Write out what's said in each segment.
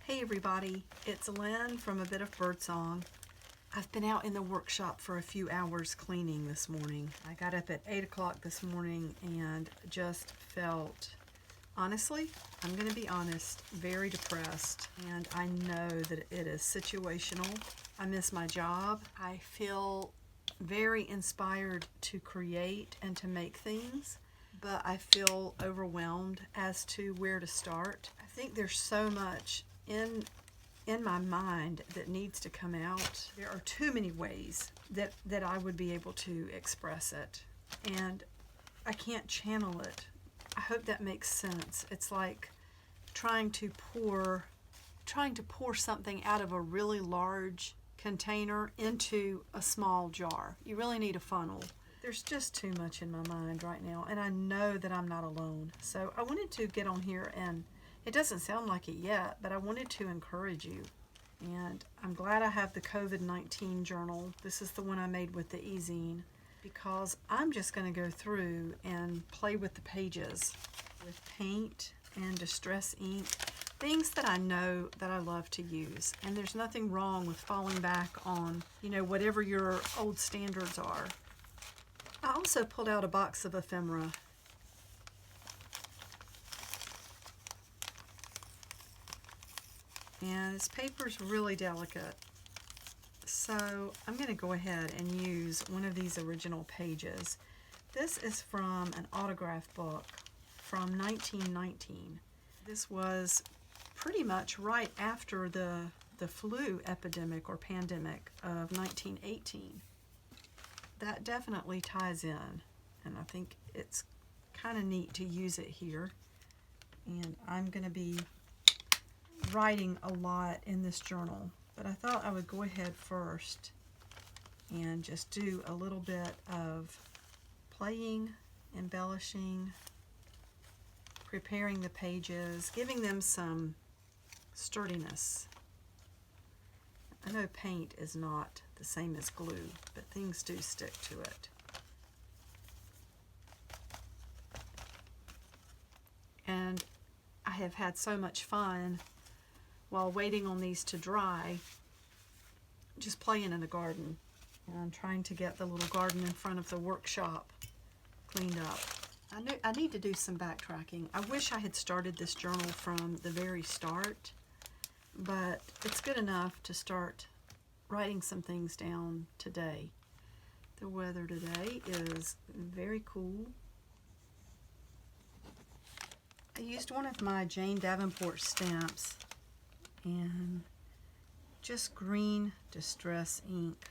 Hey everybody, it's Lynn from A Bit of Birdsong. I've been out in the workshop for a few hours cleaning this morning. I got up at 8 o'clock this morning and just felt, honestly, I'm going to be honest, very depressed. And I know that it is situational. I miss my job. I feel very inspired to create and to make things, but I feel overwhelmed as to where to start. I think there's so much in my mind that needs to come out. There are too many ways that I would be able to express it, and I can't channel it. I hope that makes sense. It's like trying to pour something out of a really large container into a small jar. You really need a funnel. There's just too much in my mind right now, and I know that I'm not alone. So I wanted to get on here, and it doesn't sound like it yet, but I wanted to encourage you. And I'm glad I have the COVID-19 journal. This is the one I made with the Image-Zine, because I'm just going to go through and play with the pages with paint and distress ink, things that I know that I love to use. And there's nothing wrong with falling back on, whatever your old standards are. I also pulled out a box of ephemera. And this paper's really delicate. So I'm going to go ahead and use one of these original pages. This is from an autograph book from 1919. This was pretty much right after the flu epidemic or pandemic of 1918. That definitely ties in, and I think it's kind of neat to use it here. And I'm going to be writing a lot in this journal, but I thought I would go ahead first and just do a little bit of playing, embellishing, preparing the pages, giving them some sturdiness. I know paint is not the same as glue, but things do stick to it. And I have had so much fun while waiting on these to dry, just playing in the garden. And I'm trying to get the little garden in front of the workshop cleaned up. I need to do some backtracking. I wish I had started this journal from the very start, but it's good enough to start writing some things down today. The weather today is very cool. I used one of my Jane Davenport stamps and just green distress ink.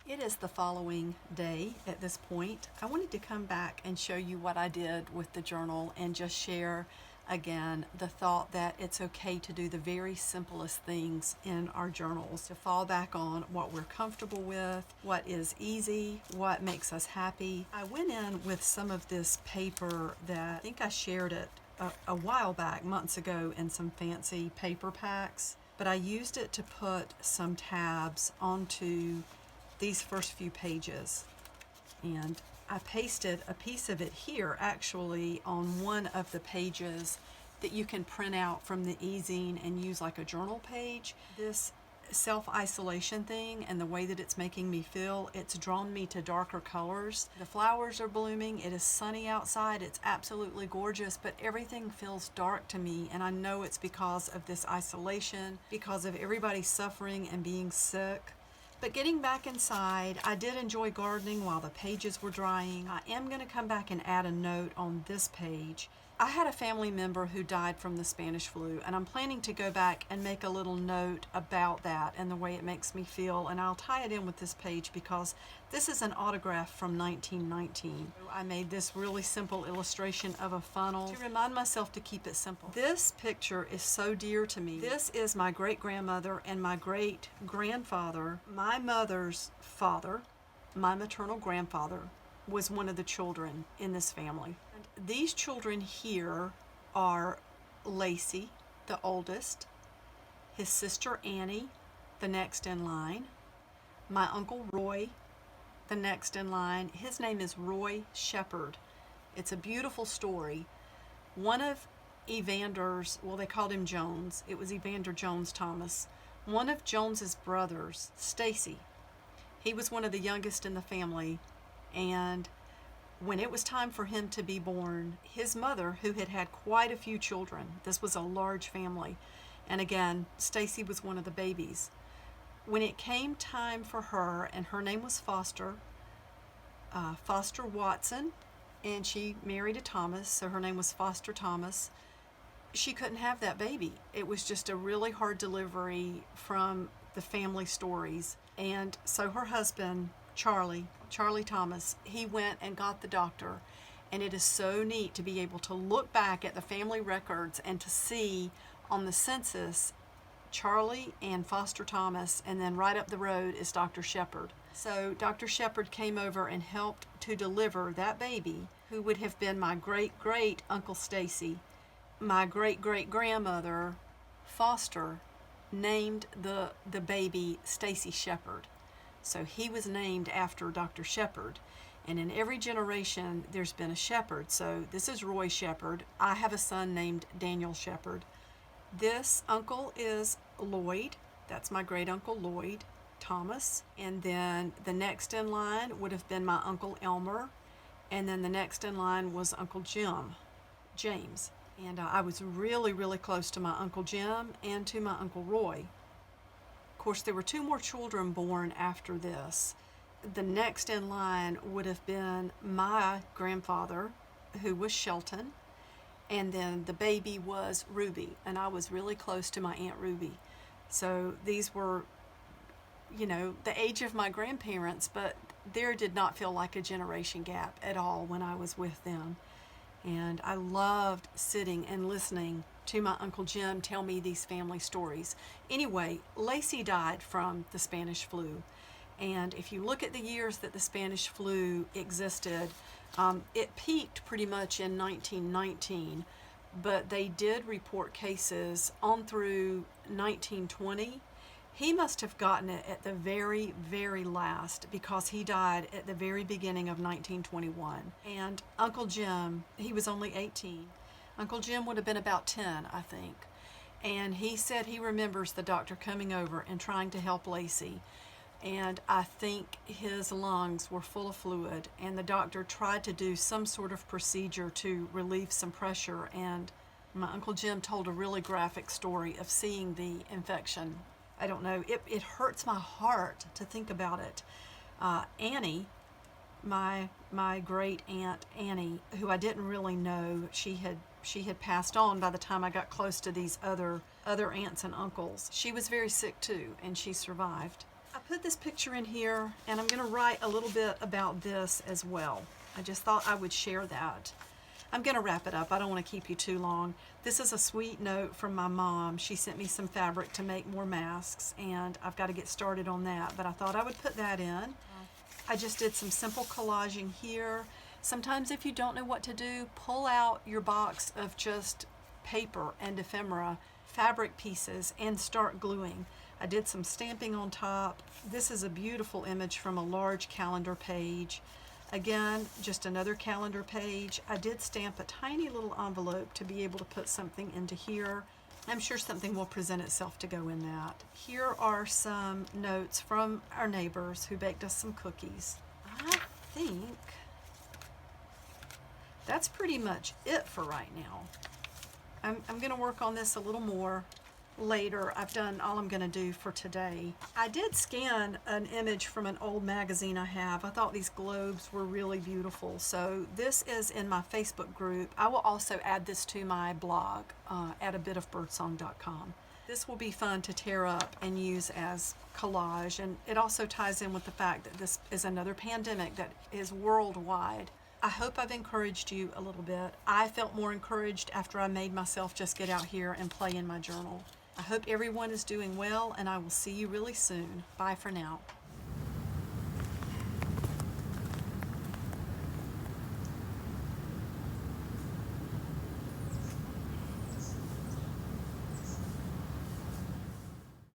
It is the following day at this point. I wanted to come back and show you what I did with the journal and just share again the thought that it's okay to do the very simplest things in our journals, to fall back on what we're comfortable with, what is easy, what makes us happy. I went in with some of this paper that I think I shared it a while back, months ago, in some fancy paper packs, but I used it to put some tabs onto these first few pages, and I pasted a piece of it here actually on one of the pages that you can print out from the e-zine and use like a journal page. This self-isolation thing and the way that it's making me feel, it's drawn me to darker colors. The flowers are blooming, it is sunny outside, it's absolutely gorgeous, but everything feels dark to me, and I know it's because of this isolation, because of everybody suffering and being sick. But getting back inside, I did enjoy gardening while the pages were drying. I am going to come back and add a note on this page. I had a family member who died from the Spanish flu, and I'm planning to go back and make a little note about that and the way it makes me feel, and I'll tie it in with this page because this is an autograph from 1919. I made this really simple illustration of a funnel to remind myself to keep it simple. This picture is so dear to me. This is my great-grandmother and my great-grandfather. My mother's father, my maternal grandfather, was one of the children in this family. And these children here are Lacy, the oldest, his sister Annie, the next in line, my uncle Roy, the next in line. His name is Roy Shepherd. It's a beautiful story. One of Evander's, well, they called him Jones. It was Evander Jones Thomas. One of Jones's brothers, Stacy, he was one of the youngest in the family, and when it was time for him to be born, his mother, who had had quite a few children, this was a large family, and again, Stacy was one of the babies. When it came time for her, and her name was Foster Watson, and she married a Thomas, so her name was Foster Thomas, she couldn't have that baby. It was just a really hard delivery from the family stories. And so her husband, Charlie Thomas, he went and got the doctor. And it is so neat to be able to look back at the family records and to see on the census Charlie and Foster Thomas, and then right up the road is Dr. Shepherd. So Dr. Shepherd came over and helped to deliver that baby, who would have been my great-great-uncle Stacy. My great-great-grandmother, Foster, named the baby Stacy Shepherd. So he was named after Dr. Shepherd. And in every generation, there's been a shepherd. So this is Roy Shepherd. I have a son named Daniel Shepherd. This uncle is Lloyd. That's my great-uncle Lloyd Thomas. And then the next in line would have been my Uncle Elmer. And then the next in line was Uncle James. And I was really, really close to my Uncle Jim and to my Uncle Roy. Of course, there were 2 more children born after this. The next in line would have been my grandfather, who was Shelton. And then the baby was Ruby. And I was really close to my Aunt Ruby. So these were, the age of my grandparents, but there did not feel like a generation gap at all when I was with them. And I loved sitting and listening to my Uncle Jim tell me these family stories. Anyway, Lacy died from the Spanish flu. And if you look at the years that the Spanish flu existed, it peaked pretty much in 1919, but they did report cases on through 1920. He must have gotten it at the very, very last, because he died at the very beginning of 1921. And Uncle Jim, he was only 18. Uncle Jim would have been about 10, I think. And he said he remembers the doctor coming over and trying to help Lacy. And I think his lungs were full of fluid, and the doctor tried to do some sort of procedure to relieve some pressure. And my Uncle Jim told a really graphic story of seeing the infection. I don't know, it hurts my heart to think about it. Annie, my great aunt Annie, who I didn't really know, she had passed on by the time I got close to these other aunts and uncles. She was very sick too, and she survived. I put this picture in here, and I'm going to write a little bit about this as well. I just thought I would share that. I'm going to wrap it up. I don't want to keep you too long. This is a sweet note from my mom. She sent me some fabric to make more masks, and I've got to get started on that, but I thought I would put that in. I just did some simple collaging here. Sometimes if you don't know what to do, pull out your box of just paper and ephemera, fabric pieces, and start gluing. I did some stamping on top. This is a beautiful image from a large calendar page. Again, just another calendar page. I did stamp a tiny little envelope to be able to put something into here. I'm sure something will present itself to go in that. Here are some notes from our neighbors who baked us some cookies. I think that's pretty much it for right now. I'm going to work on this a little more later. I've done all I'm going to do for today. I did scan an image from an old magazine I have. I thought these globes were really beautiful. So this is in my Facebook group. I will also add this to my blog at abitofbirdsong.com. This will be fun to tear up and use as collage, and it also ties in with the fact that this is another pandemic that is worldwide. I hope I've encouraged you a little bit. I felt more encouraged after I made myself just get out here and play in my journal. I hope everyone is doing well, and I will see you really soon. Bye for now.